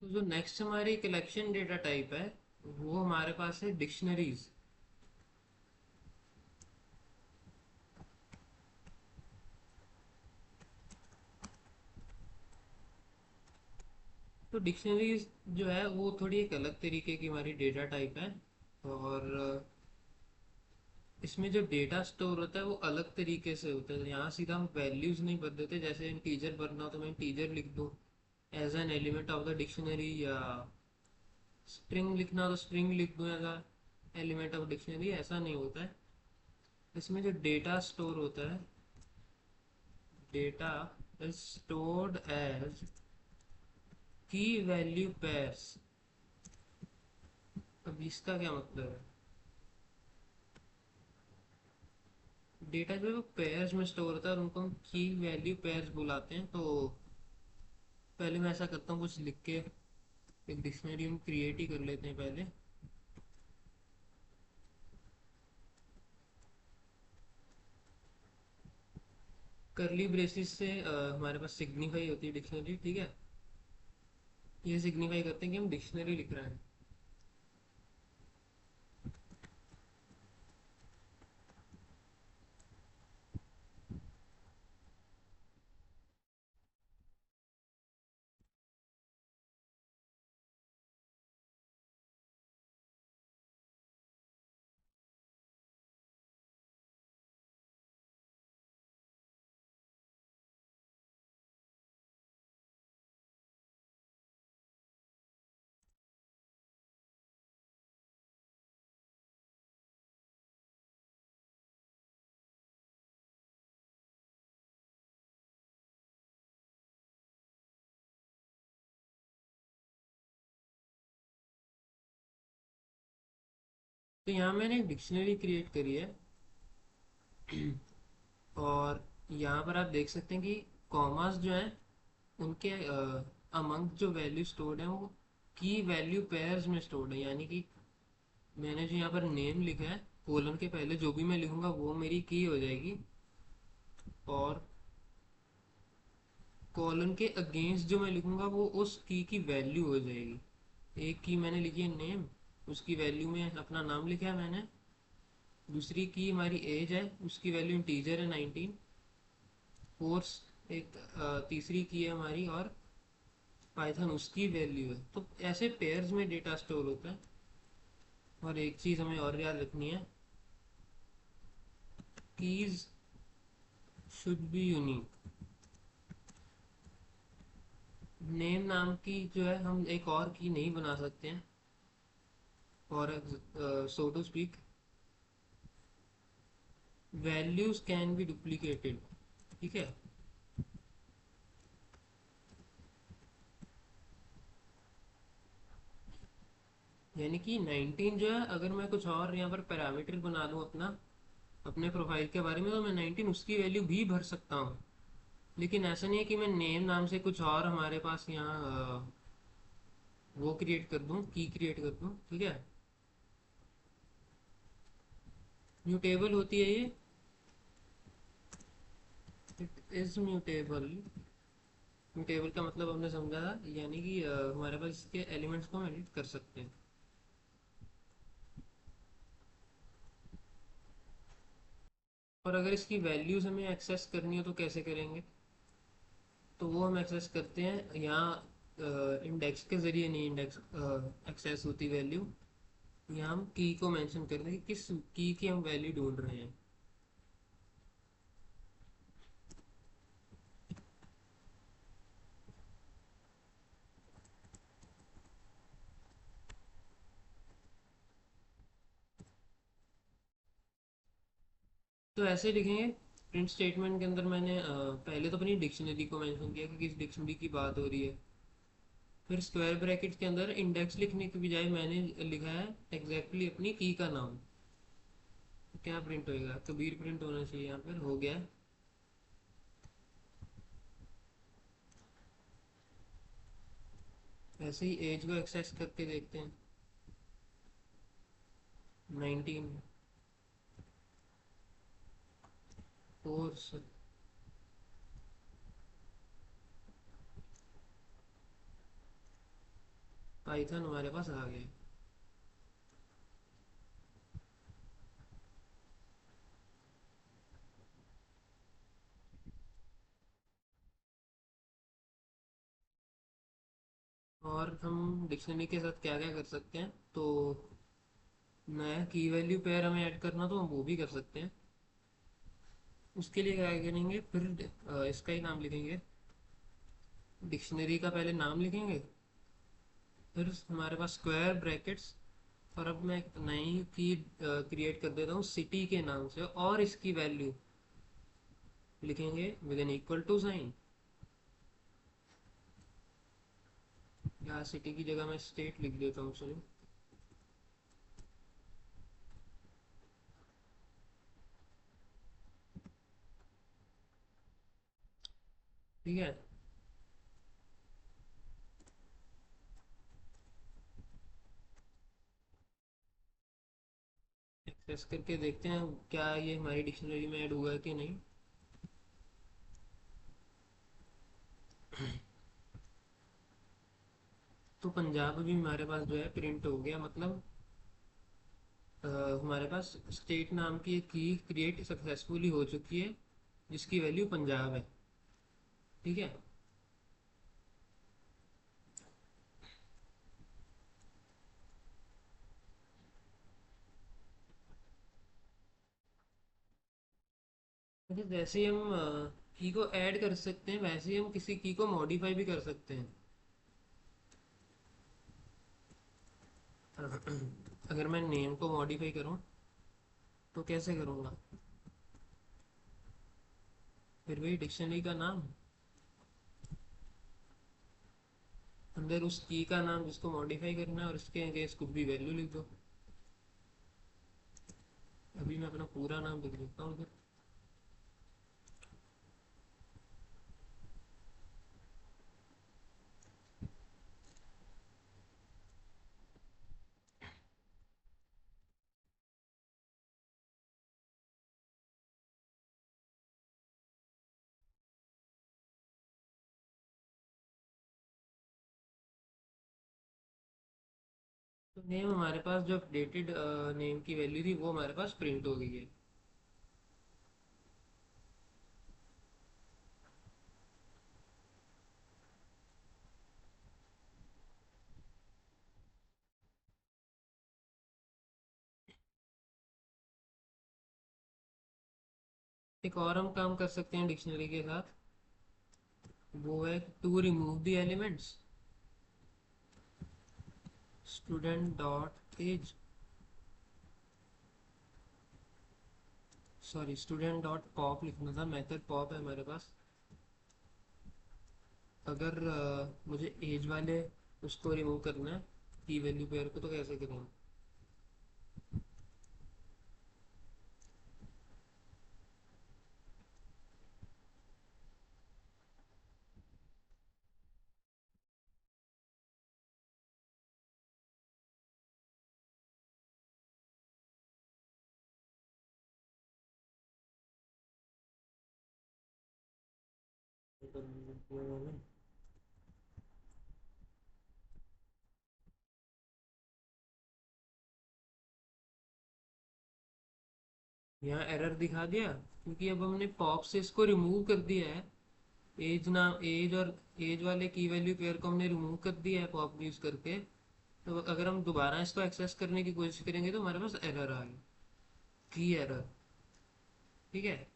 तो जो नेक्स्ट हमारी कलेक्शन डेटा टाइप है वो हमारे पास है डिक्शनरीज। तो डिक्शनरीज जो है वो थोड़ी एक अलग तरीके की हमारी डेटा टाइप है। और इसमें जो डेटा स्टोर होता है वो अलग तरीके से होता है। यहाँ सीधा हम वैल्यूज नहीं बदल देते, जैसे इंटीजर भरना हो तो मैं इंटीजर लिख दूँ as an element of the dictionary, या स्ट्रिंग लिखना हो तो स्ट्रिंग लिख दूँ as a element of dictionary. ऐसा नहीं होता है। इसमें जो डेटा स्टोर होता है, डेटा इज स्टोर्ड एज की वैल्यू पेयर्स। अब इसका क्या मतलब है? डेटा जो है वो पेयर्स में स्टोर होता है और उनको हम की वैल्यू पेयर्स बुलाते हैं। तो पहले मैं ऐसा करता हूँ, कुछ लिख के एक डिक्शनरी हम क्रिएट ही कर लेते हैं पहले। करली ब्रेसिस से हमारे पास सिग्निफाई होती है डिक्शनरी, ठीक है। ये सिग्निफाई करते हैं कि हम डिक्शनरी लिख रहे हैं। तो यहाँ मैंने एक डिक्शनरी क्रिएट करी है। और यहाँ पर आप देख सकते हैं कि कॉमास जो है उनके अमंग जो वैल्यू स्टोर्ड है वो की वैल्यू पेयर्स में स्टोर्ड है। यानी कि मैंने जो यहाँ पर नेम लिखा है, कोलन के पहले जो भी मैं लिखूंगा वो मेरी की हो जाएगी। और कॉलन के अगेंस्ट जो मैं लिखूंगा वो उस की वैल्यू हो जाएगी। एक की मैंने लिखी है नेम, उसकी वैल्यू में अपना नाम लिखा है मैंने। दूसरी की हमारी एज है, उसकी वैल्यू इंटीजर है 19। कोर्स एक तीसरी की है हमारी, और पाइथन उसकी वैल्यू है। तो ऐसे पेयर्स में डेटा स्टोर होता है। और एक चीज़ हमें और याद रखनी है, keys should be unique. Name नाम की जो है हम एक और की नहीं बना सकते हैं, और so to speak values can be duplicated, ठीक है। यानी कि 19 जो है, अगर मैं कुछ और यहाँ पर पैरामीटर बना दूँ अपना, अपने प्रोफाइल के बारे में, तो मैं 19 उसकी वैल्यू भी भर सकता हूँ। लेकिन ऐसा नहीं है कि मैं नेम नाम से कुछ और हमारे पास यहाँ वो क्रिएट कर दूँ, की क्रिएट कर दूँ, ठीक है। म्यूटेबल होती है ये, इट इज म्यूटेबल। म्यूटेबल का मतलब हमने समझा था, यानी कि हमारे पास इसके एलिमेंट्स को हम एडिट कर सकते हैं। और अगर इसकी वैल्यूज हमें एक्सेस करनी हो तो कैसे करेंगे? तो वो हम एक्सेस करते हैं यहाँ इंडेक्स के ज़रिए। नहीं, इंडेक्स एक्सेस होती वैल्यू, यहाँ हम की को मेंशन कर दें कि किस की की हम वैल्यू ढूंढ रहे हैं। तो ऐसे लिखेंगे। प्रिंट स्टेटमेंट के अंदर मैंने पहले तो अपनी डिक्शनरी को मेंशन किया कि किस डिक्शनरी की बात हो रही है। फिर स्क्वायर ब्रैकेट के अंदर इंडेक्स लिखने की बजाय मैंने लिखा है एग्जैक्टली अपनी की का नाम। तो क्या प्रिंट होएगा? कबीर प्रिंट होना चाहिए, यहाँ पर हो गया। ऐसे ही एज को एक्सेस करके देखते हैं। 19 कोर्स। पाइथन हमारे पास आ गया। और हम डिक्शनरी के साथ क्या क्या कर सकते हैं, तो नया की वैल्यू पेयर हमें ऐड करना, तो हम वो भी कर सकते हैं। उसके लिए क्या करेंगे, फिर इसका ही नाम लिखेंगे, डिक्शनरी का पहले नाम लिखेंगे, फिर हमारे पास स्क्वायर ब्रैकेट्स, और अब मैं एक नई की क्रिएट कर देता हूँ सिटी के नाम से, और इसकी वैल्यू लिखेंगे with an equal to sign, या सिटी की जगह मैं स्टेट लिख देता हूँ, चलो। ठीक है, एक्सेस करके देखते हैं क्या ये हमारी डिक्शनरी में ऐड हुआ है कि नहीं। तो पंजाब भी हमारे पास जो है प्रिंट हो गया, मतलब हमारे पास स्टेट नाम की एक की क्रिएट सक्सेसफुली हो चुकी है, जिसकी वैल्यू पंजाब है। ठीक है, अच्छा, जैसे ही हम की को ऐड कर सकते हैं, वैसे ही हम किसी की को मॉडिफाई भी कर सकते हैं। अगर मैं नेम को मॉडिफाई करूं, तो कैसे करूंगा, फिर वही डिक्शनरी का नाम, अंदर उस की का नाम जिसको मॉडिफाई करना है, और इसके अगेंस्ट कुछ भी वैल्यू लिख दो। अभी मैं अपना पूरा नाम लिख देता हूँ उधर। तो नेम हमारे पास जो अपडेटेड नेम की वैल्यू थी वो हमारे पास प्रिंट हो गई है। एक और हम काम कर सकते हैं डिक्शनरी के साथ, वो है to remove the elements, student dot age, sorry student dot pop लिखना था, मेथड पॉप है हमारे पास। अगर मुझे एज वाले उसको रिमूव करना है, की वैल्यू पेयर को, तो कैसे करेंगे। यहाँ एरर दिखा दिया, क्योंकि अब हमने पॉप से इसको रिमूव कर दिया है। एज नाम, एज और एज वाले की वैल्यू पेयर को हमने रिमूव कर दिया है पॉप यूज करके। तो अगर हम दोबारा इसको एक्सेस करने की कोशिश करेंगे, तो हमारे पास एरर आ गई, की एरर। ठीक है,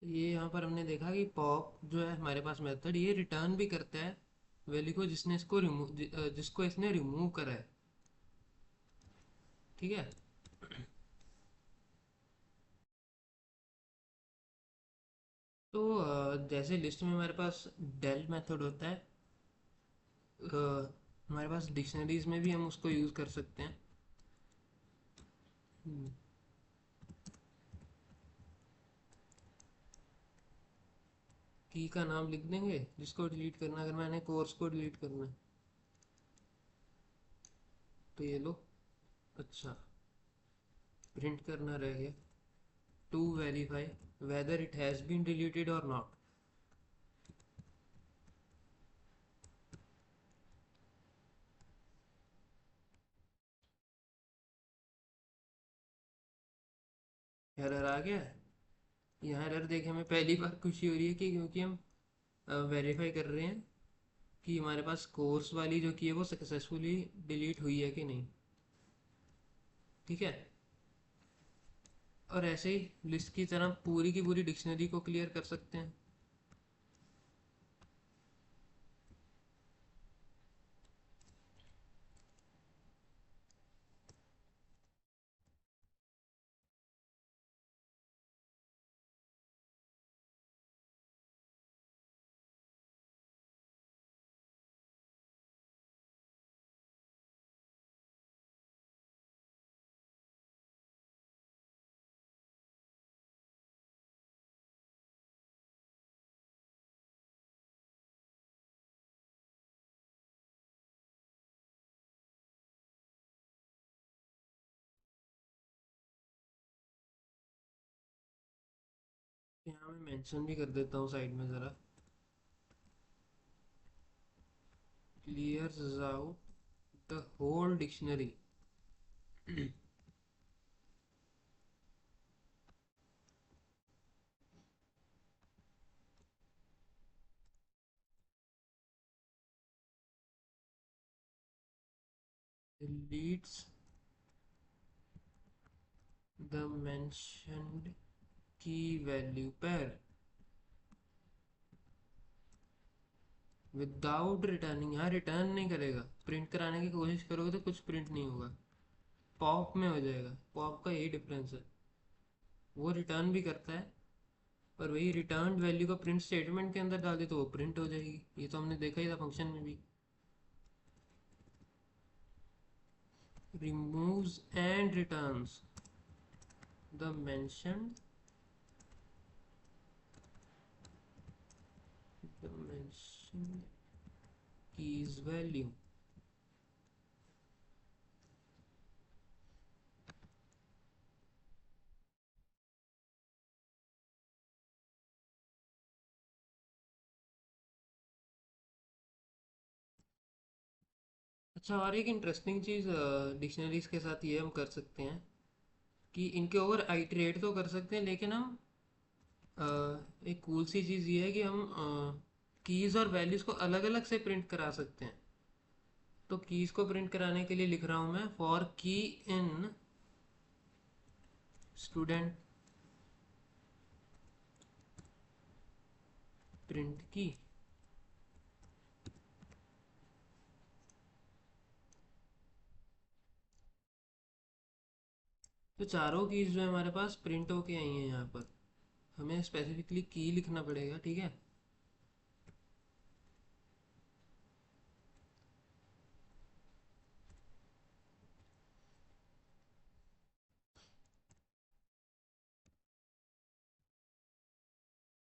ये यहाँ पर हमने देखा कि पॉप जो है हमारे पास मेथड, ये रिटर्न भी करता है वैल्यू को जिसने इसको रिमूव, जिसको इसने रिमूव करा है। ठीक है, तो जैसे लिस्ट में हमारे पास डेल मेथड होता है, हमारे पास डिक्शनरीज में भी हम उसको यूज़ कर सकते हैं। की का नाम लिख देंगे जिसको डिलीट करना, अगर मैंने कोर्स को डिलीट करना है तो ये लो। अच्छा, प्रिंट करना रह गया, to verify whether it has been deleted और नॉट। एरर आ गया है। यहाँ एरर देखे हमें पहली बार खुशी हो रही है कि क्योंकि हम वेरीफाई कर रहे हैं कि हमारे पास कोर्स वाली जो की है वो सक्सेसफुली डिलीट हुई है कि नहीं। ठीक है, और ऐसे ही लिस्ट की तरह पूरी की पूरी डिक्शनरी को क्लियर कर सकते हैं। यहाँ मैं मेंशन भी कर देता हूँ साइड में ज़रा, clears out the whole dictionary. deletes the mentioned key value pair without returning. यहाँ रिटर्न नहीं करेगा, प्रिंट कराने की कोशिश करोगे तो कुछ प्रिंट नहीं होगा, पॉप में हो जाएगा। पॉप का यही डिफरेंस है, वो रिटर्न भी करता है पर वही रिटर्न वैल्यू को प्रिंट स्टेटमेंट के अंदर डाल दे तो वो प्रिंट हो जाएगी। ये तो हमने देखा ही था फंक्शन में भी। removes and returns the mentioned keys value। अच्छा, और एक इंटरेस्टिंग चीज़ डिक्शनरीज के साथ ये हम कर सकते हैं कि इनके ओवर आइटरेट तो कर सकते हैं, लेकिन हम एक कूल सी चीज़ ये है कि हम कीज़ और वैल्यूज़ को अलग अलग से प्रिंट करा सकते हैं। तो कीज़ को प्रिंट कराने के लिए लिख रहा हूँ मैं, फॉर की इन स्टूडेंट प्रिंट की। तो चारों कीज़ जो है हमारे पास प्रिंट होके आई हैं यहाँ पर, हमें स्पेसिफिकली की लिखना पड़ेगा। ठीक है,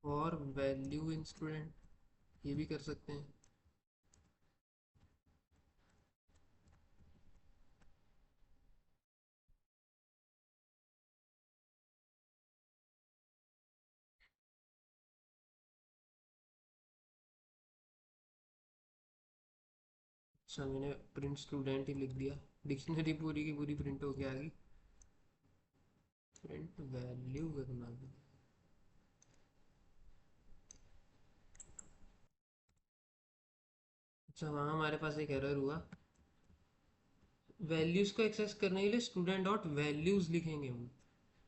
और वैल्यू इन स्टूडेंट ये भी कर सकते हैं। अच्छा, मैंने प्रिंट स्टूडेंट ही लिख दिया, डिक्शनरी पूरी की पूरी प्रिंट होके आ गई। प्रिंट वैल्यू करना है। अच्छा, वहाँ हमारे पास एक एरर हुआ, वैल्यूज़ को एक्सेस करने के लिए स्टूडेंट डॉट वैल्यूज़ लिखेंगे हम।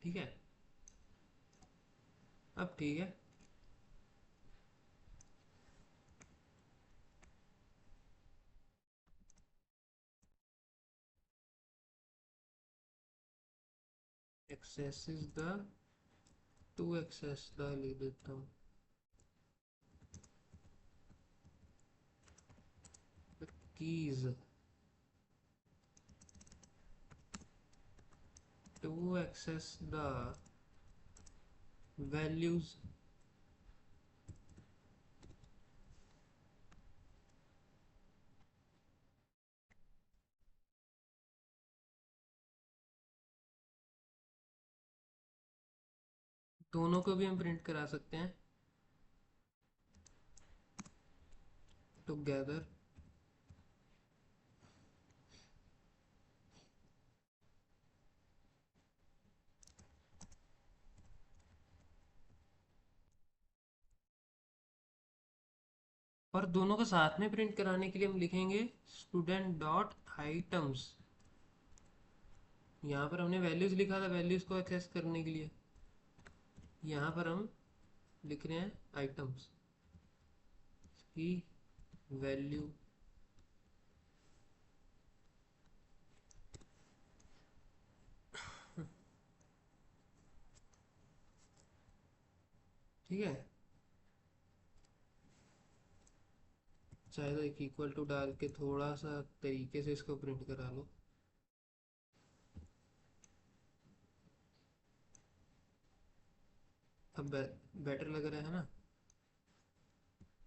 ठीक है, अब ठीक है। Access is the, to access the लिख देता हूँ। keys to access the values दोनों को भी हम प्रिंट करा सकते हैं टुगेदर। और दोनों को साथ में प्रिंट कराने के लिए हम लिखेंगे स्टूडेंट डॉट आइटम्स। यहाँ पर हमने वैल्यूज लिखा था वैल्यूज को एक्सेस करने के लिए, यहाँ पर हम लिख रहे हैं आइटम्स की वैल्यू। ठीक है, चाहे तो एक इक्वल टू डाल के थोड़ा सा तरीके से इसको प्रिंट करा लो। अब बेटर लग रहा है ना।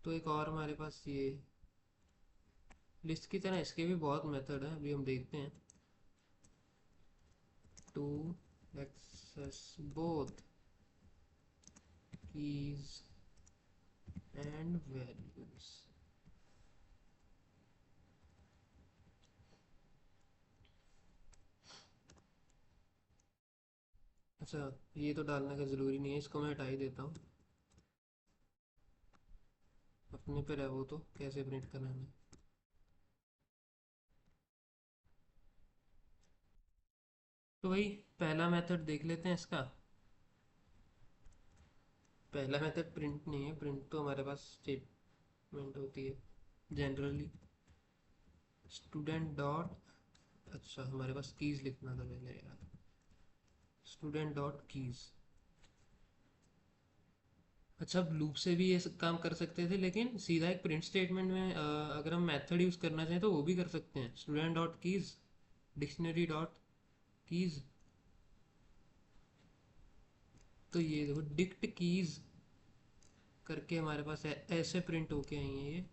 तो एक और हमारे पास ये लिस्ट की तरह इसके भी बहुत मेथड है, अभी हम देखते हैं। To access both keys and values. अच्छा, ये तो डालने का ज़रूरी नहीं है, इसको मैं हटा ही देता हूँ। अपने पे है वो, तो कैसे प्रिंट करना है। तो भाई पहला मेथड देख लेते हैं इसका। पहला मेथड प्रिंट नहीं है, प्रिंट तो हमारे पास स्टेटमेंट होती है जनरली स्टूडेंट डॉट। अच्छा, हमारे पास कीज लिखना था पहले यार, स्टूडेंट डॉट कीज। अच्छा, अब लूप से भी ये काम कर सकते थे, लेकिन सीधा एक प्रिंट स्टेटमेंट में अगर हम मेथड यूज़ करना चाहें तो वो भी कर सकते हैं। Student dot keys dictionary dot keys. तो ये देखो डिक्ट कीज करके हमारे पास ऐसे प्रिंट होके आई हैं ये।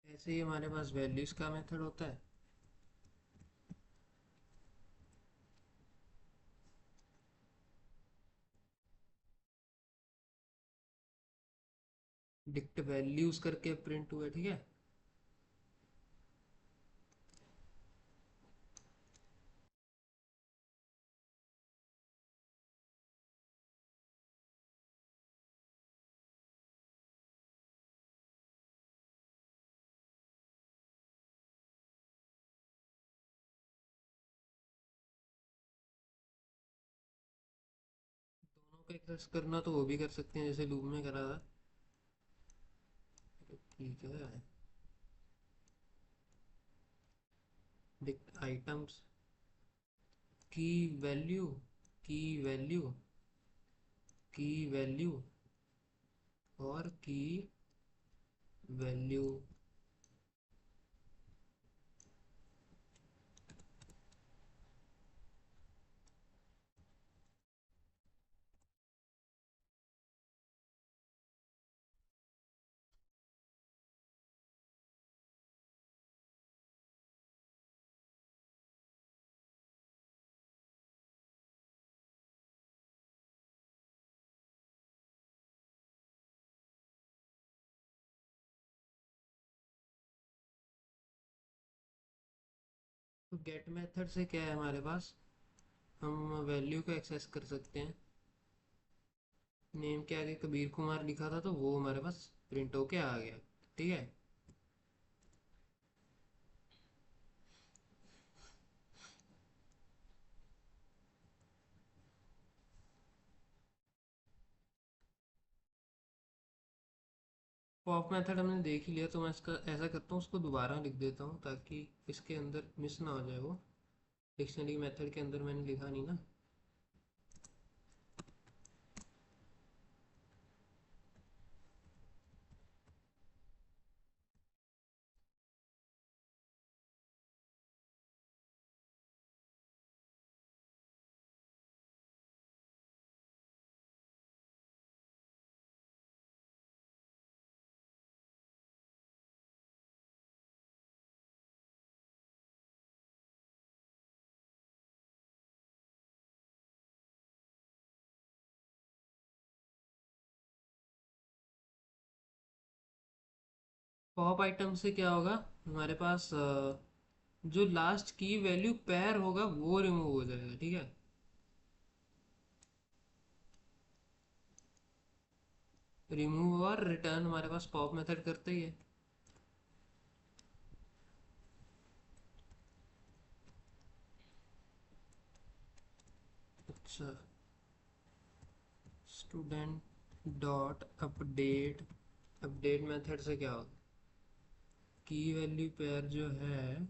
ऐसे ही हमारे पास वैल्यूज का मेथड होता है। डिक्ट वैल्यूज करके प्रिंट हुआ है, ठीक है। दोनों को एक्सेस करना तो वो भी कर सकते हैं जैसे लूप में करा था। ठीक है, डिक्ट आइटम्स की वैल्यू, की वैल्यू, की वैल्यू और की वैल्यू। तो गेट मेथड से क्या है हमारे पास, हम वैल्यू को एक्सेस कर सकते हैं। नेम के आगे कबीर कुमार लिखा था तो वो हमारे पास प्रिंट होके आ गया। ठीक है। पॉप मेथड हमने देख ही लिया, तो मैं इसका ऐसा करता हूँ, उसको दोबारा लिख देता हूँ ताकि इसके अंदर मिस ना हो जाए वो। डिक्शनरी मेथड के अंदर मैंने लिखा नहीं ना। पॉप आइटम से क्या होगा, हमारे पास जो लास्ट की वैल्यू पैर होगा वो रिमूव हो जाएगा। ठीक है। रिमूव और रिटर्न हमारे पास पॉप मेथड करते ही है। अच्छा, student dot update, update method से क्या होगा, की वैल्यू पेयर जो है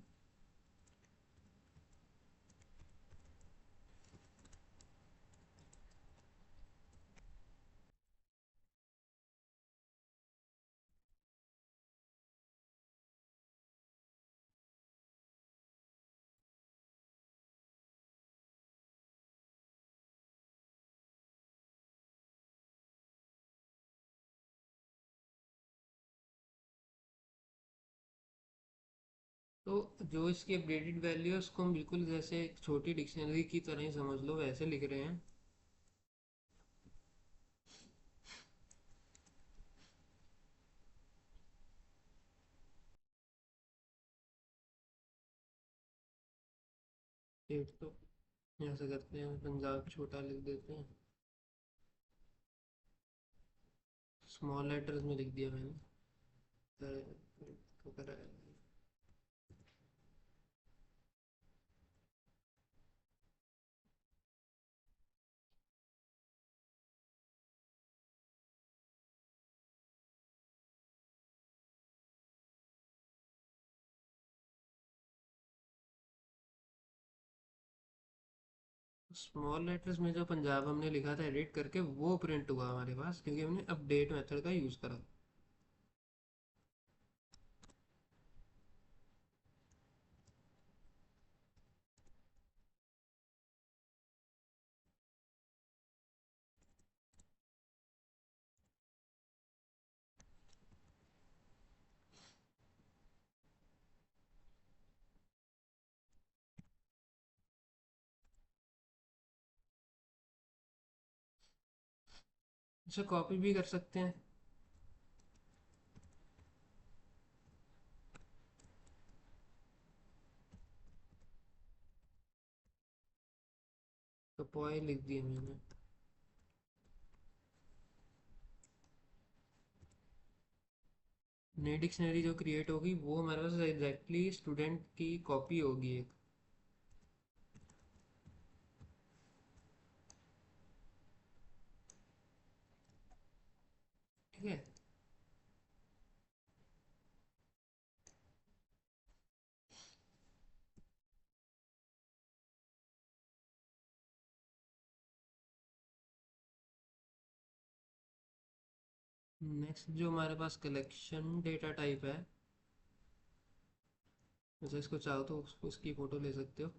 तो जो इसकी अपडेटेड वैल्यू है उसको हम बिल्कुल जैसे एक छोटी डिक्शनरी की तरह ही समझ लो, वैसे लिख रहे हैं। डेट तो ऐसा करते हैं, पंजाब छोटा लिख देते हैं, स्मॉल लेटर्स में लिख दिया मैंने। स्मॉल लेटर्स में जो पंजाब हमने लिखा था एडिट करके वो प्रिंट हुआ हमारे पास, क्योंकि हमने अपडेट मेथड का यूज़ करा। इसे कॉपी भी कर सकते हैं। तो पॉय लिख दिया मैंने। नई डिक्शनरी जो क्रिएट होगी वो हमारे पास एग्जैक्टली स्टूडेंट की कॉपी होगी एक। ठीक है। नेक्स्ट जो हमारे पास कलेक्शन डेटा टाइप है, जैसे इसको चाहो तो उसकी फ़ोटो ले सकते हो।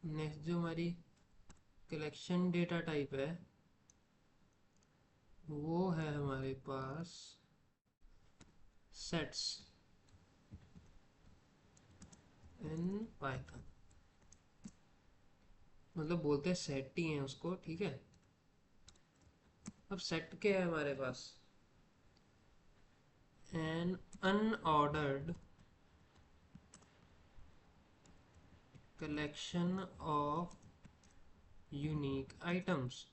नेक्स्ट जो हमारी कलेक्शन डेटा टाइप है वो है हमारे पास सेट्स इन पाइथन, मतलब बोलते हैं सेट ही है उसको। ठीक है। अब सेट क्या है हमारे पास, an unordered collection of unique items.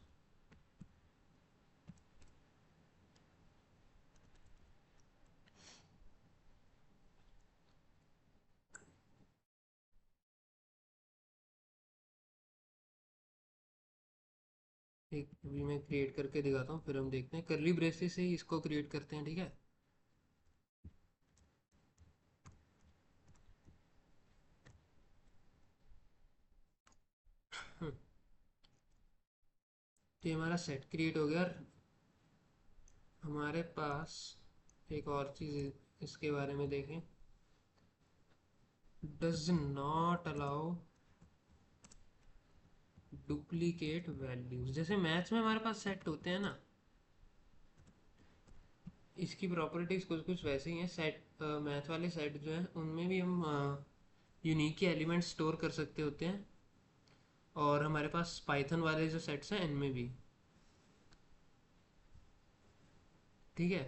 एक अभी मैं क्रिएट करके दिखाता हूँ, फिर हम देखते हैं। कर्ली ब्रेसेस से ही इसको क्रिएट करते हैं, ठीक है। तो ये हमारा सेट क्रिएट हो गया। और हमारे पास एक और चीज़ इसके बारे में देखें। Does not allow duplicate values. जैसे मैथ्स में हमारे पास सेट होते हैं ना, इसकी प्रॉपर्टीज कुछ कुछ वैसे ही हैं। सेट मैथ वाले सेट जो हैं उनमें भी हम यूनिक के एलिमेंट स्टोर कर सकते होते हैं, और हमारे पास पाइथन वाले जो सेट्स हैं इनमें भी, ठीक है।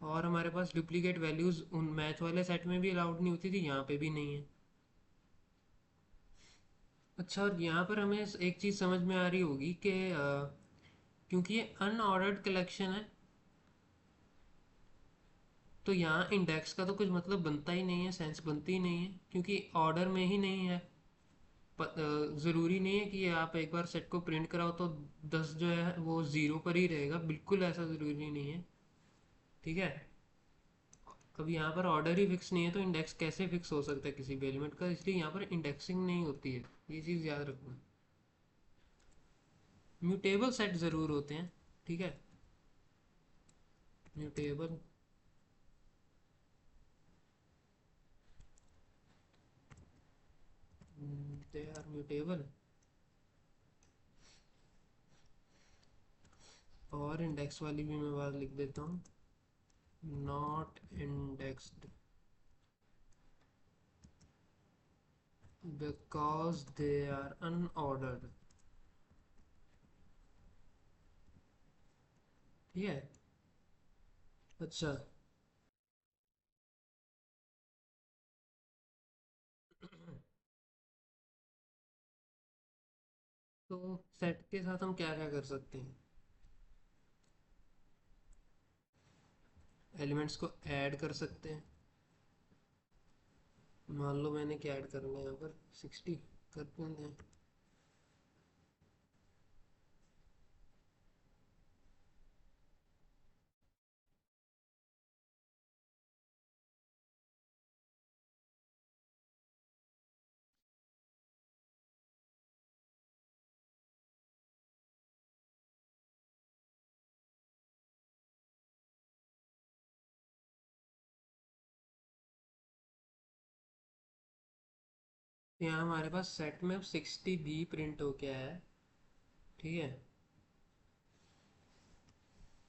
और हमारे पास डुप्लीकेट वैल्यूज उन मैथ वाले सेट में भी अलाउड नहीं होती थी, यहाँ पे भी नहीं है। अच्छा, और यहाँ पर हमें एक चीज़ समझ में आ रही होगी कि क्योंकि ये अनऑर्डर्ड कलेक्शन है, तो यहाँ इंडेक्स का तो कुछ मतलब बनता ही नहीं है, सेंस बनती ही नहीं है, क्योंकि ऑर्डर में ही नहीं है। ज़रूरी नहीं है कि आप एक बार सेट को प्रिंट कराओ तो 10 जो है वो ज़ीरो पर ही रहेगा, बिल्कुल ऐसा ज़रूरी नहीं है, ठीक है। कभी यहाँ पर ऑर्डर ही फिक्स नहीं है तो इंडेक्स कैसे फिक्स हो सकता है किसी भी एलिमेंट का, इसलिए यहाँ पर इंडेक्सिंग नहीं होती है। ये चीज़ याद रखना। म्यूटेबल सेट ज़रूर होते हैं, ठीक है। Mutable, they are mutable. और इंडेक्स वाली भी मैं बात लिख देता हूँ। Not indexed because they are unordered, ठीक है। अच्छा, तो सेट के साथ हम क्या क्या कर सकते हैं। एलिमेंट्स को ऐड कर सकते हैं। मान लो मैंने क्या ऐड करना है यहाँ पर, 60 करते हैं। तो यहाँ हमारे पास सेट में अब 60 भी प्रिंट हो गया है, ठीक है।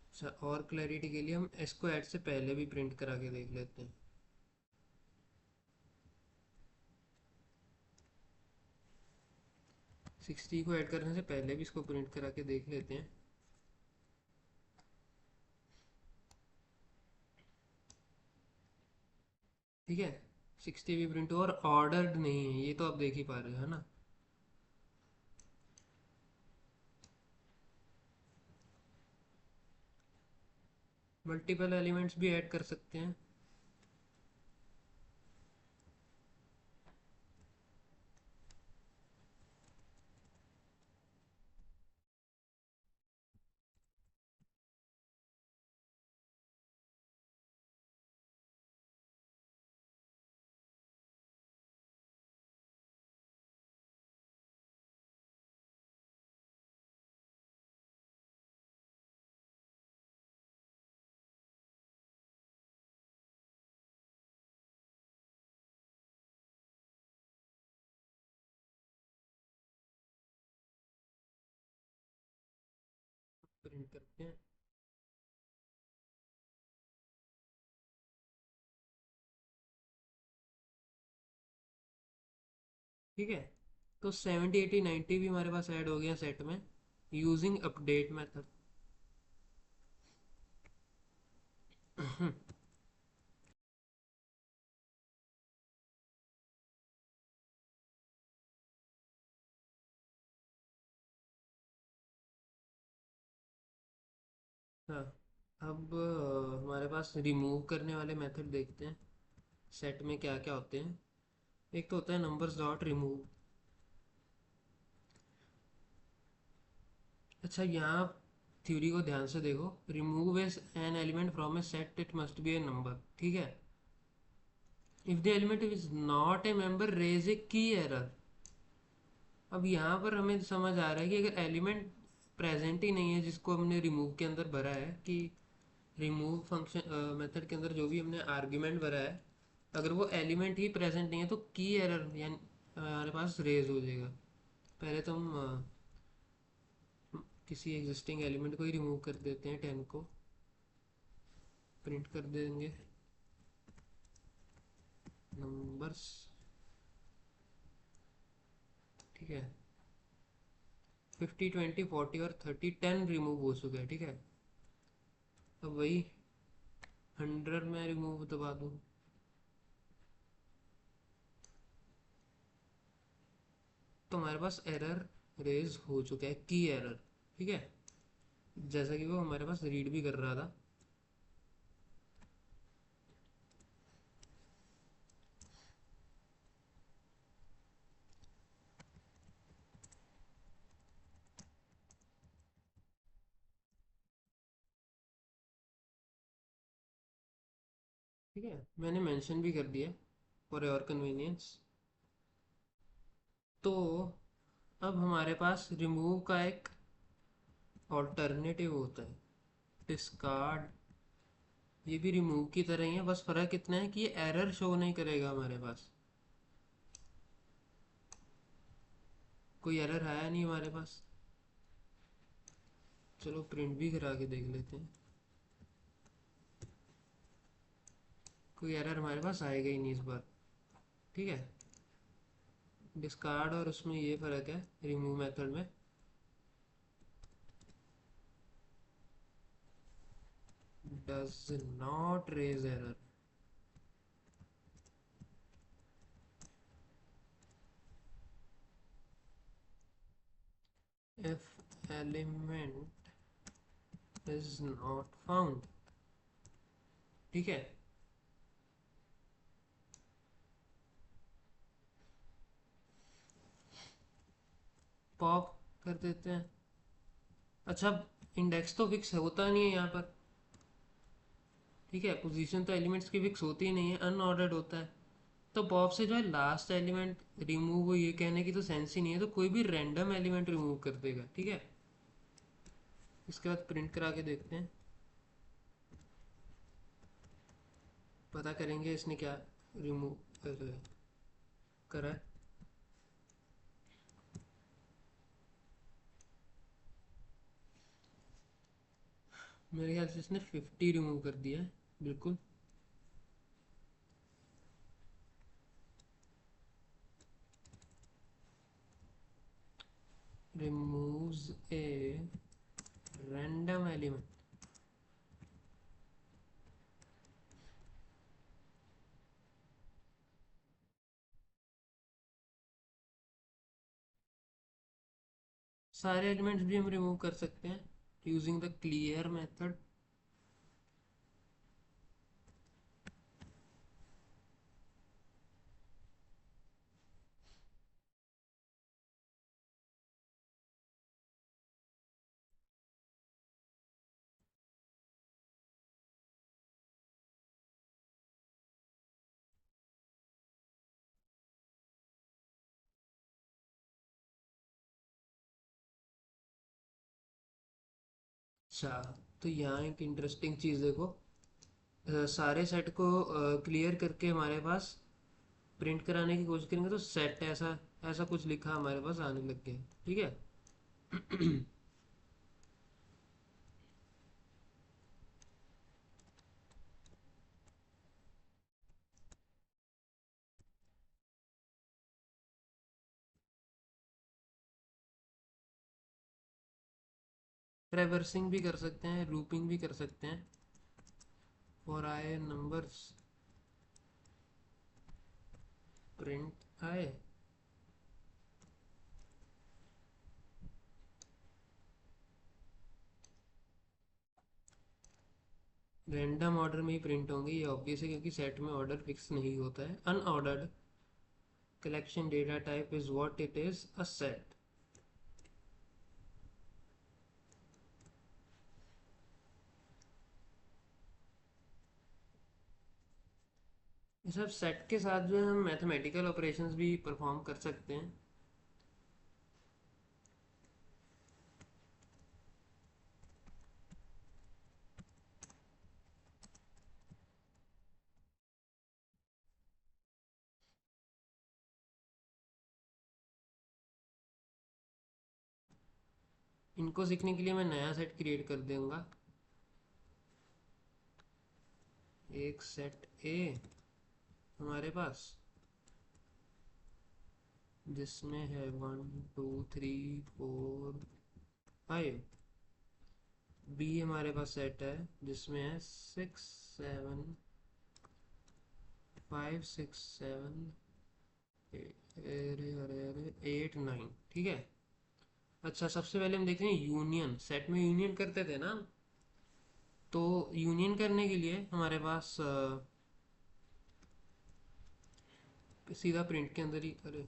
अच्छा, और क्लैरिटी के लिए हम इसको ऐड से पहले भी प्रिंट करा के देख लेते हैं। 60 को ऐड करने से पहले भी इसको प्रिंट करा के देख लेते हैं, ठीक है। 60 भी प्रिंट हो और ऑर्डर्ड नहीं है, ये तो आप देख ही पा रहे हो, है ना। मल्टीपल एलिमेंट्स भी ऐड कर सकते हैं। प्रिंट करते हैं, ठीक है। तो 70 80 90 भी हमारे पास ऐड हो गया सेट में, यूजिंग अपडेट मेथड। हाँ, अब हमारे पास रिमूव करने वाले मेथड देखते हैं। सेट में क्या क्या होते हैं। एक तो होता है नंबर्स डॉट रिमूव। अच्छा, यहाँ थ्योरी को ध्यान से देखो। Remove is an element from a set, it must be a number, ठीक है। If the element is not a member raise a key error. अब यहाँ पर हमें समझ आ रहा है कि अगर एलिमेंट प्रेजेंट ही नहीं है जिसको हमने रिमूव के अंदर भरा है, कि रिमूव फंक्शन मेथड के अंदर जो भी हमने आर्ग्यूमेंट भरा है, अगर वो एलिमेंट ही प्रेजेंट नहीं है तो की एरर यानी हमारे पास रेज हो जाएगा। पहले तो हम किसी एग्जिस्टिंग एलिमेंट को ही रिमूव कर देते हैं, 10 को प्रिंट कर देंगे नंबर्स, ठीक है। 50, 20, 40 और 30, 10 रिमूव हो चुका है, ठीक है। अब वही 100 में रिमूव दबा दूँ तो हमारे पास एरर रेज हो चुका है, की एरर, ठीक है। जैसा कि वो हमारे पास रीड भी कर रहा था। ठीक है, मैंने मेंशन भी कर दिया फॉर योर कन्वीनियंस। तो अब हमारे पास रिमूव का एक ऑल्टरनेटिव होता है, डिस्कार्ड। ये भी रिमूव की तरह ही है, बस फर्क इतना है कि ये एरर शो नहीं करेगा हमारे पास। कोई एरर आया नहीं हमारे पास। चलो प्रिंट भी करा के देख लेते हैं। कोई एरर हमारे पास आएगा ही नहीं इस बार, ठीक है। डिस्कार्ड और उसमें ये फ़र्क है रिमूव मेथड में। Does not raise error. If element is not found, ठीक है। पॉप कर देते हैं। अच्छा, इंडेक्स तो फिक्स होता नहीं है यहाँ पर, ठीक है। पोजीशन तो एलिमेंट्स की फिक्स होती ही नहीं है, अनऑर्डर्ड होता है। तो पॉप से जो है लास्ट एलिमेंट रिमूव हो, ये कहने की तो सेंस ही नहीं है, तो कोई भी रैंडम एलिमेंट रिमूव कर देगा, ठीक है। इसके बाद प्रिंट करा के देखते हैं, पता करेंगे इसने क्या रिमूव करा है। मेरे ख्याल से इसने 50 रिमूव कर दिया है, बिल्कुल। Removes a random element. सारे एलिमेंट्स भी हम रिमूव कर सकते हैं यूजिंग द क्लियर मेथड। अच्छा, तो यहाँ एक इंटरेस्टिंग चीज़ देखो। सारे सेट को क्लियर करके हमारे पास प्रिंट कराने की कोशिश करेंगे तो सेट ऐसा ऐसा कुछ लिखा हमारे पास आने लग गया, ठीक है। ट्रेवर्सिंग भी कर सकते हैं, लूपिंग भी कर सकते हैं। फॉर आए नंबर्स प्रिंट आए। रैंडम ऑर्डर में ही प्रिंट होंगे, ये ऑब्वियस है क्योंकि सेट में ऑर्डर फिक्स नहीं होता है। Unordered collection data type is what it is, a set। ये सब सेट के साथ जो है हम मैथमेटिकल ऑपरेशंस भी परफॉर्म कर सकते हैं। इनको सीखने के लिए मैं नया सेट क्रिएट कर दूंगा। एक सेट ए हमारे पास जिसमें है 1 2 3 4 5। बी हमारे पास सेट है जिसमें है 6 7 5 6 7 अरे अरे अरे 8 9, ठीक है। अच्छा, सबसे पहले हम देखते हैं यूनियन। सेट में यूनियन करते थे ना, तो यूनियन करने के लिए हमारे पास सीधा प्रिंट के अंदर ही, अरे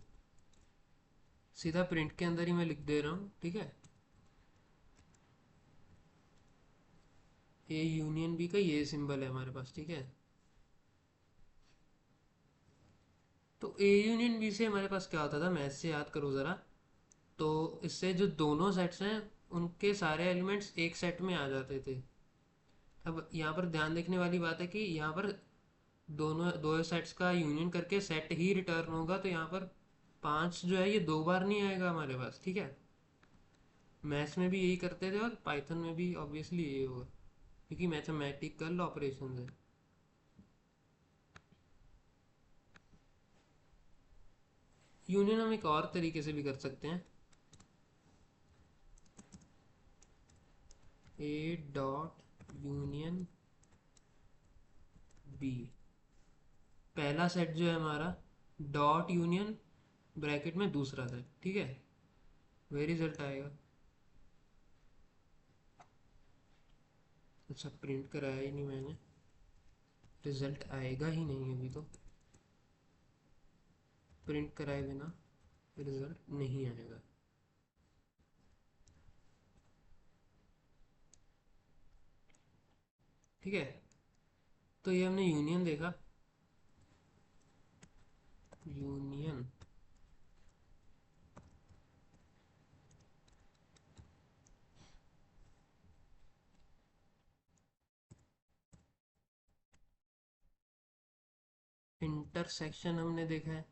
सीधा प्रिंट के अंदर ही मैं लिख दे रहा हूँ, ठीक है। ए यूनियन बी का ये सिंबल है हमारे पास, ठीक है। तो ए यूनियन बी से हमारे पास क्या होता था, मैथ से याद करो ज़रा। तो इससे जो दोनों सेट्स हैं उनके सारे एलिमेंट्स एक सेट में आ जाते थे। अब यहाँ पर ध्यान देखने वाली बात है कि यहाँ पर दोनों दो सेट्स का यूनियन करके सेट ही रिटर्न होगा, तो यहाँ पर 5 जो है ये 2 बार नहीं आएगा हमारे पास, ठीक है। मैथ्स में भी यही करते थे और पाइथन में भी ऑब्वियसली यही होगा क्योंकि मैथमेटिकल ऑपरेशन है। यूनियन हम एक और तरीके से भी कर सकते हैं। ए डॉट यूनियन बी, पहला सेट जो है हमारा डॉट यूनियन ब्रैकेट में दूसरा सेट, ठीक है। वही रिजल्ट आएगा। अच्छा, प्रिंट कराया ही नहीं मैंने, रिजल्ट आएगा ही नहीं अभी तो। प्रिंट कराए बिना रिजल्ट नहीं आएगा। ठीक है, तो ये हमने यूनियन देखा। यूनियन इंटरसेक्शन हमने देखा है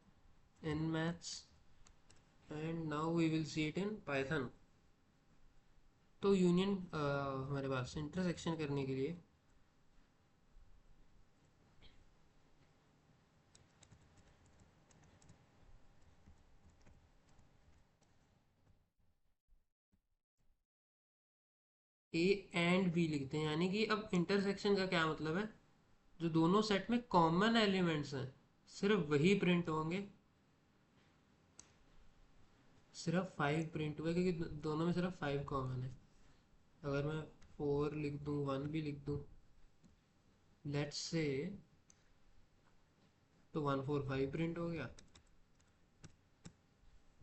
in maths, and now we will see it in Python. तो यूनियन हमारे पास इंटरसेक्शन करने के लिए ए एंड बी लिखते हैं, यानी कि अब इंटरसेक्शन का क्या मतलब है, जो दोनों सेट में कॉमन एलिमेंट्स हैं सिर्फ वही प्रिंट होंगे। सिर्फ 5 प्रिंट हुए क्योंकि दोनों में सिर्फ 5 कॉमन है। अगर मैं 4 लिख दूँ, 1 भी लिख दूँ, लेट्स से, तो 1 4 5 प्रिंट हो गया,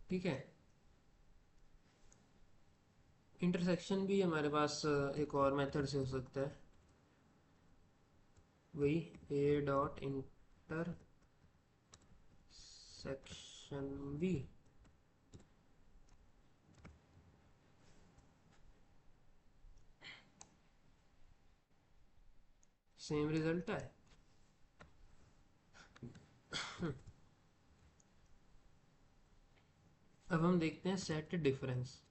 ठीक है। इंटरसेक्शन भी हमारे पास एक और मेथड से हो सकता है, वही A dot intersection B. Same result है। अब हम देखते हैं सेट डिफरेंस।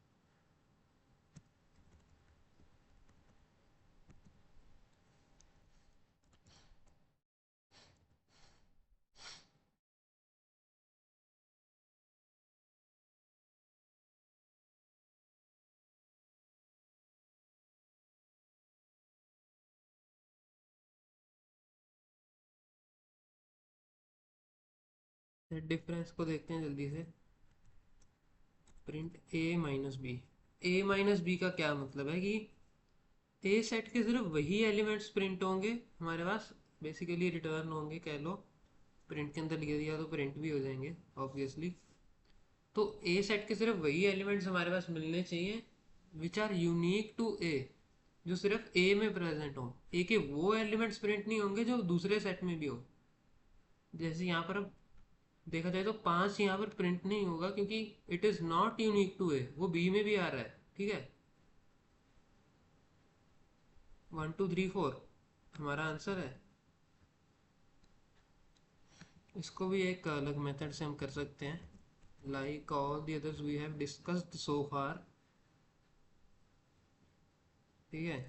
सेट डिफरेंस को देखते हैं जल्दी से। प्रिंट ए माइनस बी। ए माइनस बी का क्या मतलब है कि ए सेट के सिर्फ वही एलिमेंट्स प्रिंट होंगे हमारे पास, बेसिकली रिटर्न होंगे कह लो, प्रिंट के अंदर लिख दिया तो प्रिंट भी हो जाएंगे ऑब्वियसली। तो ए सेट के सिर्फ वही एलिमेंट्स हमारे पास मिलने चाहिए विच आर यूनिक टू ए, जो सिर्फ ए में प्रेजेंट हो। ए के वो एलिमेंट्स प्रिंट नहीं होंगे जो दूसरे सेट में भी हो। जैसे यहाँ पर अब देखा जाए तो 5 यहाँ पर प्रिंट नहीं होगा क्योंकि it is not unique to A, वो बी में भी आ रहा है, ठीक है। 1 2 3 4 हमारा आंसर है। इसको भी एक अलग मेथड से हम कर सकते हैं, like all the others we have discussed so far, ठीक है।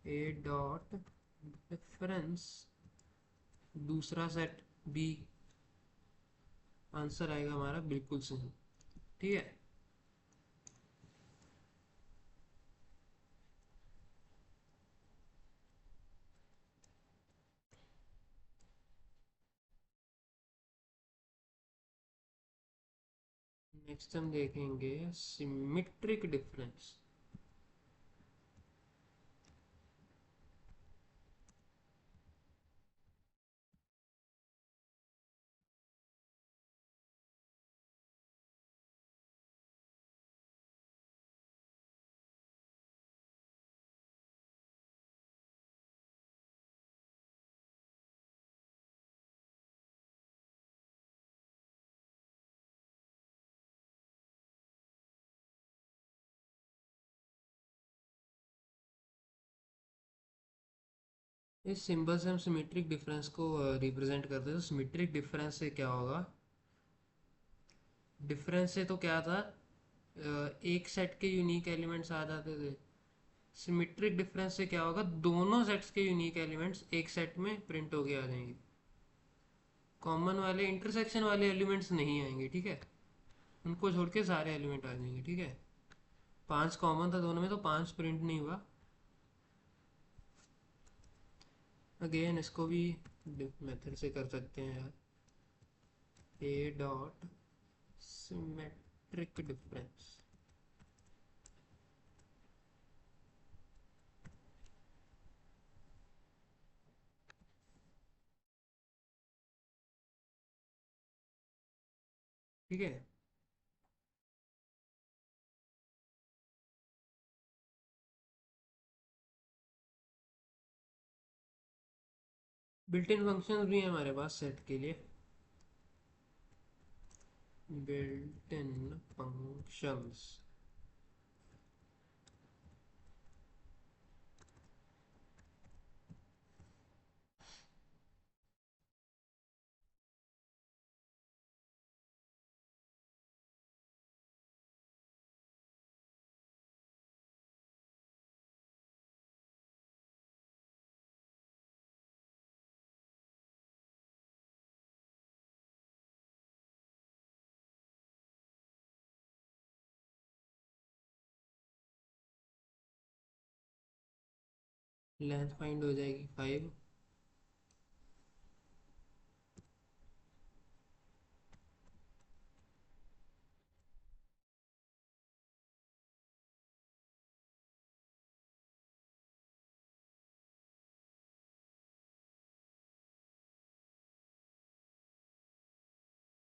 ए डॉट डिफरेंस दूसरा सेट बी, आंसर आएगा हमारा बिल्कुल सही, ठीक है। नेक्स्ट हम देखेंगे सिमेट्रिक डिफरेंस। इस सिंबल से हम सिमेट्रिक डिफरेंस को रिप्रेजेंट करते हैं। तो सिमेट्रिक डिफरेंस से क्या होगा, डिफरेंस से तो क्या था, एक सेट के यूनिक एलिमेंट्स आ जाते थे। सिमेट्रिक डिफरेंस से क्या होगा, दोनों सेट्स के यूनिक एलिमेंट्स एक सेट में प्रिंट होके आ जाएंगे। कॉमन वाले इंटरसेक्शन वाले एलिमेंट्स नहीं आएंगे, ठीक है। उनको छोड़ के सारे एलिमेंट आ जाएंगे, ठीक है। 5 कॉमन था दोनों में तो 5 प्रिंट नहीं हुआ। अगेन इसको भी मेथड से कर सकते हैं यार, ए डॉट सिमेट्रिक डिफरेंस, ठीक है। बिल्ट इन फंक्शंस भी हैं हमारे पास सेट के लिए, built in functions. Length find हो जाएगी 5।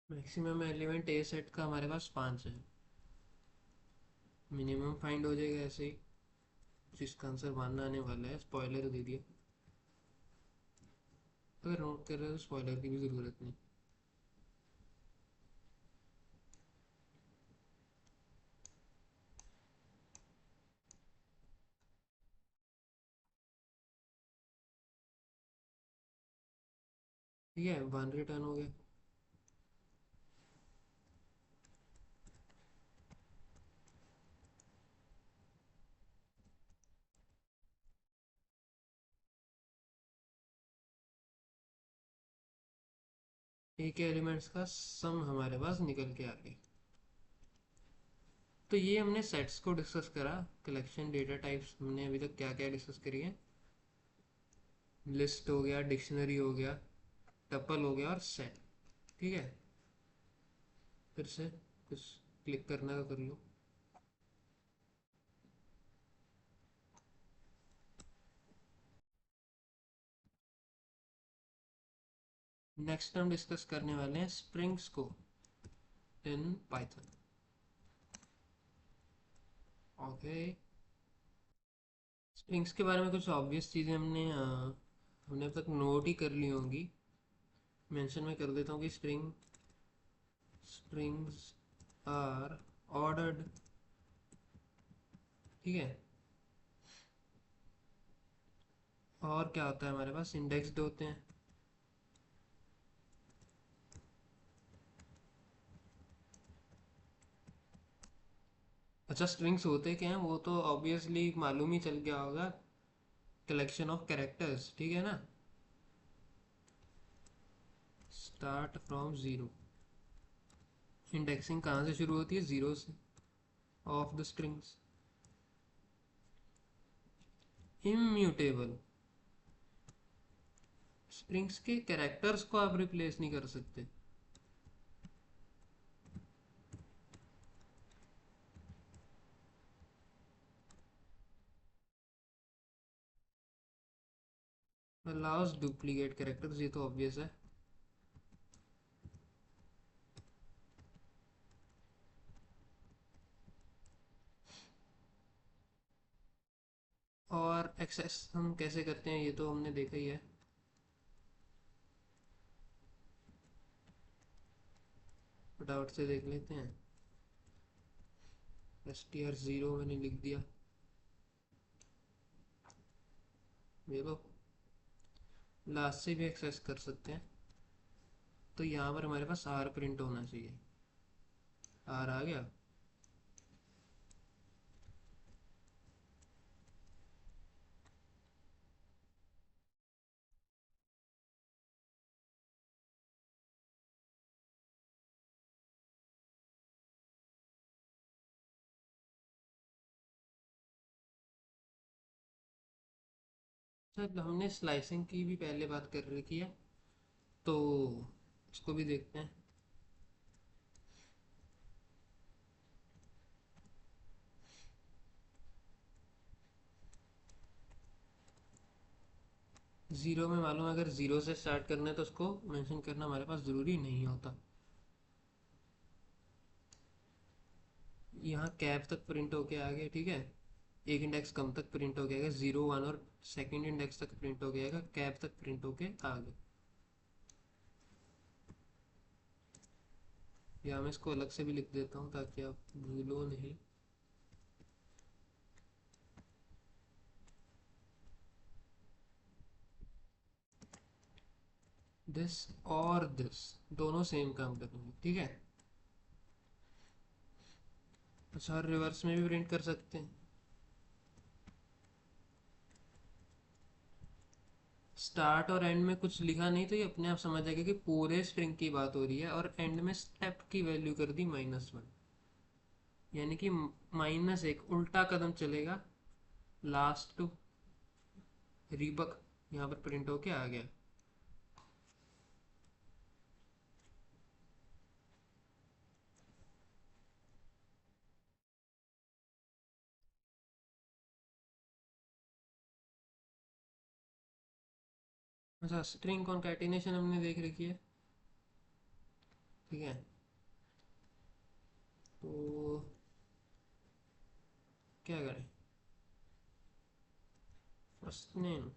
मैक्सिमम एलिमेंट ए सेट का हमारे पास 5 है। मिनिमम फाइंड हो जाएगा ऐसे ही, जिसका आंसर 1 आने वाला है, स्पॉइलर दे दिया। अगर नोट कर रहे हो तो स्पॉइलर की भी ज़रूरत नहीं। ठीक है, 1 रिटर्न हो गया। ए के एलिमेंट्स का सम हमारे पास निकल के आ गया। तो ये हमने सेट्स को डिस्कस करा, कलेक्शन डेटा टाइप्स हमने अभी तक क्या क्या डिस्कस करी है। लिस्ट हो गया, डिक्शनरी हो गया, टपल हो गया और सेट, ठीक है। फिर से कुछ क्लिक करना का कर लो। नेक्स्ट हम डिस्कस करने वाले हैं स्ट्रिंग्स को इन पाइथन। ओके, स्ट्रिंग्स के बारे में कुछ ऑब्वियस चीज़ें हमने अब तक नोट ही कर ली होंगी। मेंशन में कर देता हूँ कि स्ट्रिंग्स आर ऑर्डर्ड। ठीक है। और क्या होता है हमारे पास, इंडेक्स्ड होते हैं। अच्छा, स्ट्रिंग्स होते क्या हैं वो तो ऑब्वियसली मालूम ही चल गया होगा, कलेक्शन ऑफ कैरेक्टर्स। ठीक है ना। Start from zero. इंडेक्सिंग कहाँ से शुरू होती है, ज़ीरो से, of the strings. Immutable, strings के कैरेक्टर्स को आप रिप्लेस नहीं कर सकते। अलाउज डुप्लीकेट कैरेक्टर्स, ये तो ऑब्वियस है। और एक्सेस हम कैसे करते हैं ये तो हमने देखा ही है। फटाफट से देख लेते हैं। str0 मैंने लिख दिया, देखो लास्ट से भी एक्सेस कर सकते हैं। तो यहाँ पर हमारे पास आर प्रिंट होना चाहिए। आर आ गया। सर हमने स्लाइसिंग की भी पहले बात कर रखी है, तो उसको भी देखते हैं। ज़ीरो में मालूम है, अगर ज़ीरो से स्टार्ट करना है तो उसको मेंशन करना हमारे पास ज़रूरी नहीं होता। यहाँ कैप तक प्रिंट होके आ गया। ठीक है, एक इंडेक्स कम तक प्रिंट हो गया, ज़ीरो वन और सेकंड इंडेक्स तक प्रिंट हो गया, कैप तक प्रिंट होके आ गया। या मैं इसको अलग से भी लिख देता हूँ ताकि आप भूलो नहीं। दिस और दिस दोनों सेम काम करेंगे। ठीक है। अच्छा, रिवर्स में भी प्रिंट कर सकते हैं। स्टार्ट और एंड में कुछ लिखा नहीं तो ये अपने आप समझ जाएगा कि पूरे स्ट्रिंग की बात हो रही है, और एंड में स्टेप की वैल्यू कर दी -1, यानी कि -1 उल्टा कदम चलेगा। लास्ट टू रीबक यहाँ पर प्रिंट होके आ गया। अच्छा, स्ट्रिंग कॉन्कैटिनेशन हमने देख रखी है। ठीक है, तो क्या करें। फर्स्ट नेम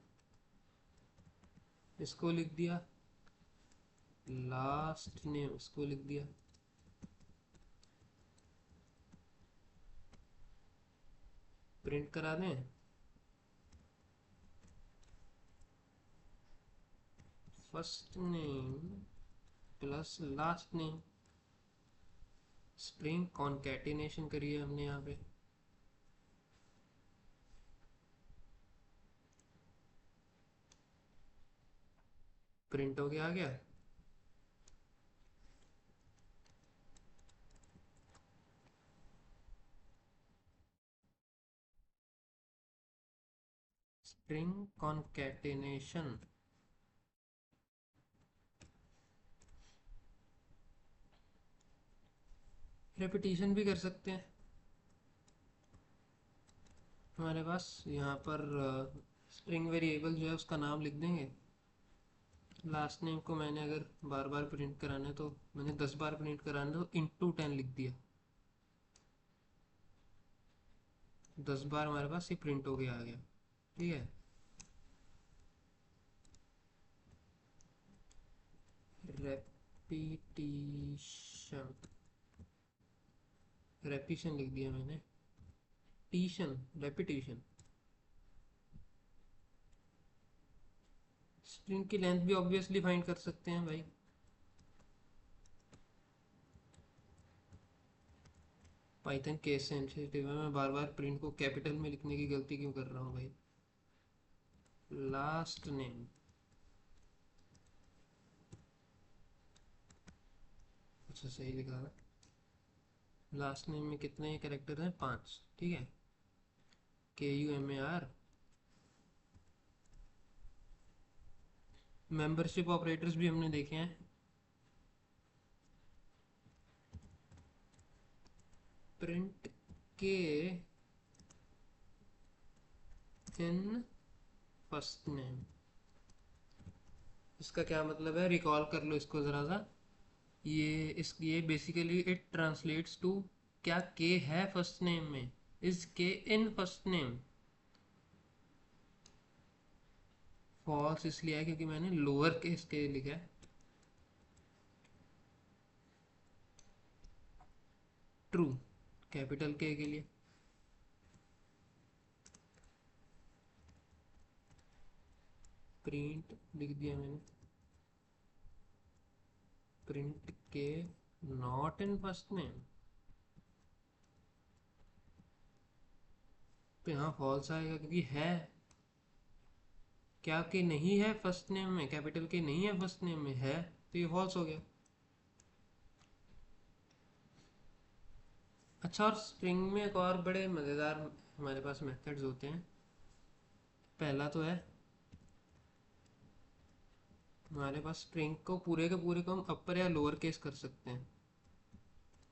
इसको लिख दिया, लास्ट नेम इसको लिख दिया। प्रिंट करा दें। First name plus last name. String concatenation करिए हमने यहाँ पे। प्रिंट हो गया, आ गया। String concatenation. रेपिटेशन भी कर सकते हैं। हमारे पास यहाँ पर स्ट्रिंग वेरिएबल जो है उसका नाम लिख देंगे, लास्ट नेम को मैंने अगर बार बार प्रिंट कराना है तो मैंने 10 बार प्रिंट कराना है तो इंटू 10 लिख दिया, 10 बार हमारे पास ये प्रिंट हो गया आ गया। ठीक है, रेपिटिशन, रेपिशन लिख दिया मैंने, टीशन, रेपिटिशन। स्ट्रिंग की लेंथ भी ऑब्वियसली फाइंड कर सकते हैं भाई। पाइथन केस सेंसिटिव है, मैं बार बार प्रिंट को कैपिटल में लिखने की गलती क्यों कर रहा हूँ भाई। लास्ट नेम, अच्छा सही लिखा है। लास्ट नेम में कितने कैरेक्टर हैं, 5। ठीक है, KUMAR। मेंबरशिप ऑपरेटर्स भी हमने देखे हैं। प्रिंट के इन फर्स्ट नेम, इसका क्या मतलब है, रिकॉल कर लो इसको ज़रा सा। ये बेसिकली इट ट्रांसलेट्स टू, क्या के है फर्स्ट नेम में, इज के इन फर्स्ट नेम। फॉल्स इसलिए है क्योंकि मैंने लोअर केस के लिखा है। ट्रू कैपिटल के लिए। प्रिंट लिख दिया मैंने, प्रिंट के नॉट इन फर्स्ट नेम, तो यहाँ फॉल्स आएगा क्योंकि है, क्या के नहीं है फर्स्ट नेम में, कैपिटल के नहीं है फर्स्ट नेम में, है तो ये फॉल्स हो गया। अच्छा, और स्ट्रिंग में एक और बड़े मज़ेदार हमारे पास मेथड्स होते हैं। पहला तो है, हमारे पास स्ट्रिंग को पूरे के पूरे को हम अपर या लोअर केस कर सकते हैं।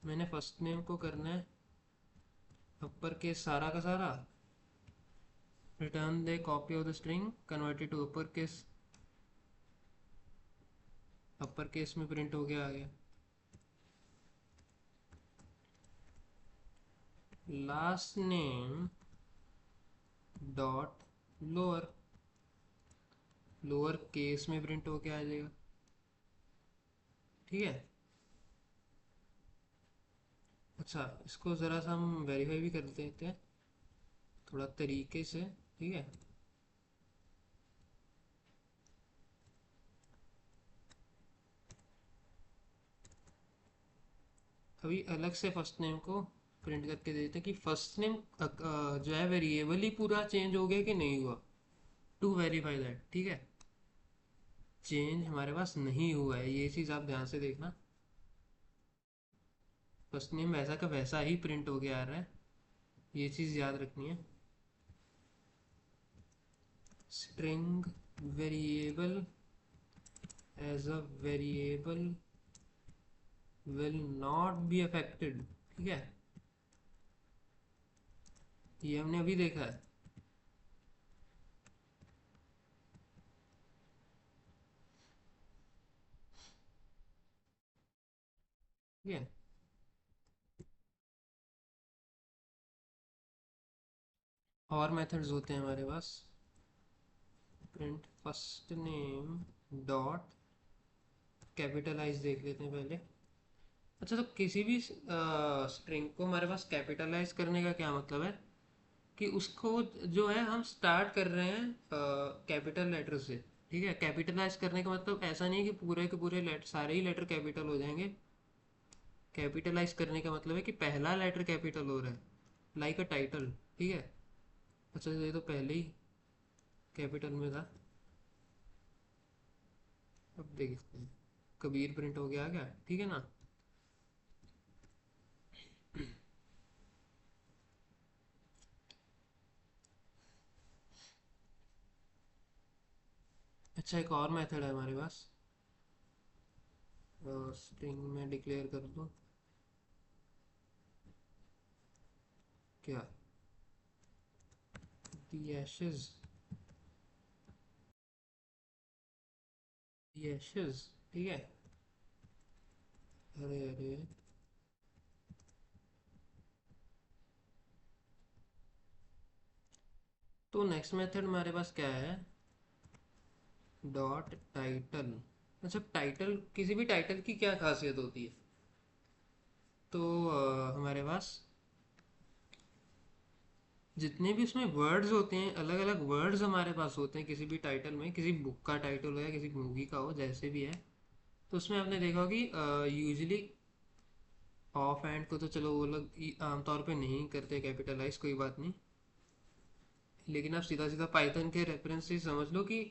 मैंने फर्स्ट नेम को करना है अपर केस सारा का सारा, return the copy of the string converted to upper case, upper case में प्रिंट हो गया आ गया। Last name dot lower, lower case में प्रिंट हो के आ जाएगा। ठीक है, अच्छा इसको ज़रा सा हम वेरीफाई भी कर देते हैं थोड़ा तरीके से। ठीक है, अभी अलग से फर्स्ट नेम को प्रिंट करके देते हैं कि फर्स्ट नेम जो है वेरिएबल ही पूरा चेंज हो गया कि नहीं हुआ, टू वेरीफाई दैट। ठीक है, चेंज हमारे पास नहीं हुआ है, ये चीज़ आप ध्यान से देखना। फर्स्ट नेम वैसा का वैसा ही प्रिंट हो गया आ रहा है, ये चीज़ याद रखनी है। String variable as a variable will not be affected. ठीक है, ये हमने अभी देखा है। ठीक है, और मेथड्स होते हैं हमारे पास। Print first name dot capitalize देख लेते हैं पहले। अच्छा, तो किसी भी स्ट्रिंग को हमारे पास कैपिटलाइज करने का क्या मतलब है कि उसको जो है हम स्टार्ट कर रहे हैं कैपिटल लेटर से। ठीक है, कैपिटलाइज करने का मतलब ऐसा नहीं है कि पूरे के पूरे लेटर सारे ही लेटर कैपिटल हो जाएंगे। कैपिटलाइज करने का मतलब है कि पहला लेटर कैपिटल हो रहा है, लाइक अ टाइटल। ठीक है, अच्छा ये तो पहले ही कैपिटल में था। अब देखते हैं, कबीर प्रिंट हो गया क्या, ठीक है ना। अच्छा, एक और मेथड है हमारे पास, स्ट्रिंग में डिक्लेयर कर दूं क्या, दी एशेज, यशस, ठीक है। अरे अरे, तो नेक्स्ट मेथड हमारे पास क्या है? Dot title. अच्छा, टाइटल, किसी भी टाइटल की क्या खासियत होती है? तो हमारे पास जितने भी उसमें वर्ड्स होते हैं, अलग अलग वर्ड्स हमारे पास होते हैं किसी भी टाइटल में, किसी बुक का टाइटल हो या किसी मूवी का हो, जैसे भी है। तो उसमें आपने देखा होगा कि यूजुअली ऑफ हैंड को तो चलो वो लोग आमतौर पे नहीं करते कैपिटलाइज, कोई बात नहीं। लेकिन आप सीधा सीधा पाइथन के रेफरेंस से समझ लो कि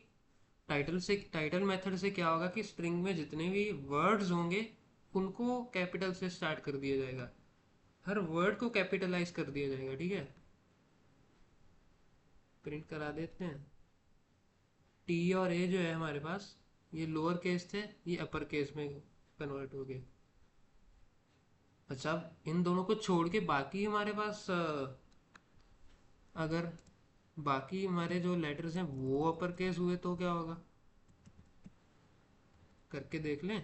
टाइटल मेथड से क्या होगा कि स्ट्रिंग में जितने भी वर्ड्स होंगे उनको कैपिटल से स्टार्ट कर दिया जाएगा, हर वर्ड को कैपिटलाइज कर दिया जाएगा, ठीक है। प्रिंट करा देते हैं। टी और ए जो है हमारे पास, ये लोअर केस थे, ये अपर केस में कन्वर्ट हो गए। अच्छा, अब इन दोनों को छोड़ के बाकी हमारे पास अगर बाकी हमारे जो लेटर्स हैं वो अपर केस हुए तो क्या होगा? करके देख लें।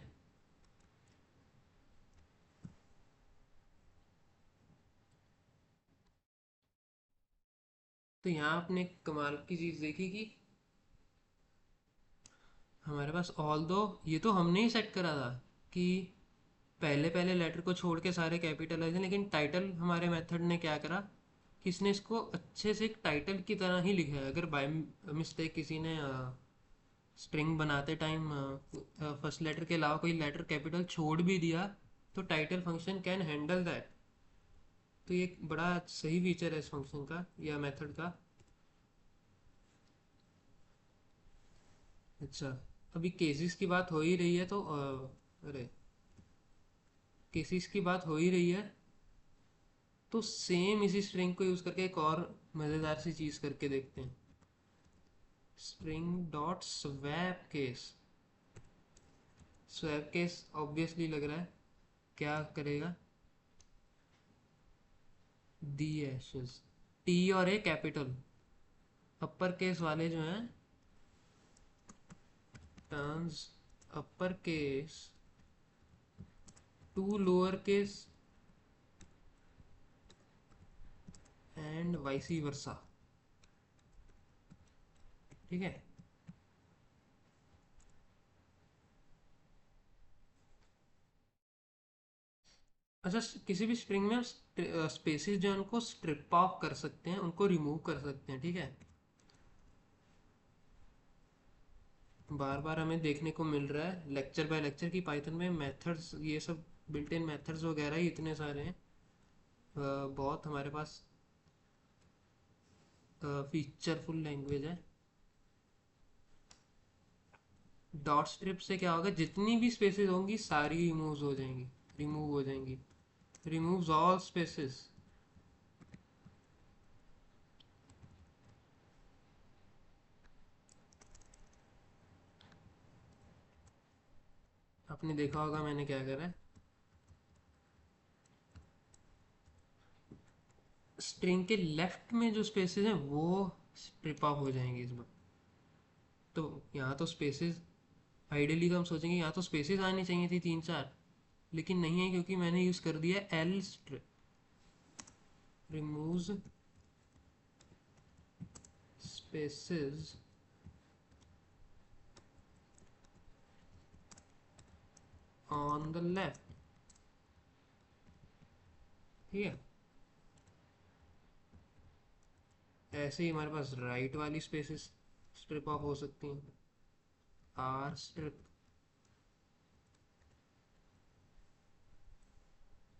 तो यहाँ आपने कमाल की चीज़ देखी कि हमारे पास ऑल दो, ये तो हमने ही सेट करा था कि पहले पहले लेटर को छोड़ के सारे कैपिटलाइज हैं, लेकिन टाइटल हमारे मेथड ने क्या करा कि इसने इसको अच्छे से एक टाइटल की तरह ही लिखा है। अगर बाय मिस्टेक किसी ने स्ट्रिंग बनाते टाइम फर्स्ट लेटर के अलावा कोई लेटर कैपिटल छोड़ भी दिया, तो title function can handle that. तो ये एक बड़ा सही फीचर है इस फंक्शन का या मेथड का। अच्छा, अभी केसेस की बात हो ही रही है तो अरे, केसेस की बात हो ही रही है तो सेम इसी स्ट्रिंग को यूज़ करके एक और मज़ेदार सी चीज़ करके देखते हैं। String dot swap case. Swap case obviously लग रहा है क्या करेगा? दी एशेस, टी और ए कैपिटल, अपर केस वाले जो हैं turns upper case to lower case and vice versa, ठीक है। अच्छा, किसी भी स्ट्रिंग में स्पेसेस जो है उनको स्ट्रिप ऑफ कर सकते हैं, उनको रिमूव कर सकते हैं, ठीक है। बार बार हमें देखने को मिल रहा है लेक्चर बाय लेक्चर की पाइथन में मेथड्स, ये सब बिल्ट इन मेथड्स वगैरह ही इतने सारे हैं। बहुत हमारे पास फीचरफुल लैंग्वेज है। डॉट स्ट्रिप से क्या होगा, जितनी भी स्पेसेस होंगी सारी रिमूव हो जाएंगी, रिमूव हो जाएंगी। Removes all spaces. आपने देखा होगा मैंने क्या करा है, स्ट्रिंग के लेफ्ट में जो स्पेसेस हैं वो स्ट्रिप ऑफ हो जाएंगे इस बार। तो यहाँ तो स्पेसेस, आइडियली तो हम सोचेंगे यहाँ तो स्पेसेस आनी चाहिए थी तीन चार, लेकिन नहीं है क्योंकि मैंने यूज़ कर दिया L strip. Removes spaces on the left, ठीक है। ऐसे ही हमारे पास राइट वाली स्पेसेस स्ट्रिप ऑफ हो सकती हैं। आर स्ट्रिप,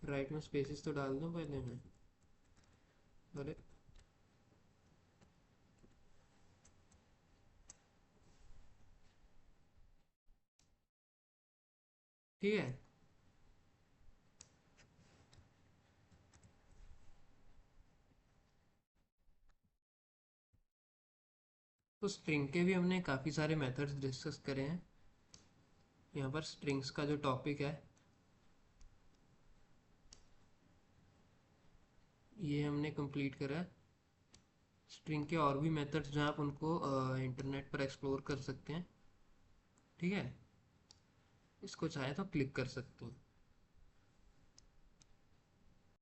राइट में स्पेसेस तो डाल दूं पहले मैं। अरे, ठीक है। तो स्ट्रिंग के भी हमने काफ़ी सारे मेथड्स डिस्कस करे हैं। यहाँ पर स्ट्रिंग्स का जो टॉपिक है ये हमने कंप्लीट करा है। स्ट्रिंग के और भी मेथड्स जो हैं आप उनको इंटरनेट पर एक्सप्लोर कर सकते हैं, ठीक है। इसको चाहे तो क्लिक कर सकते हो।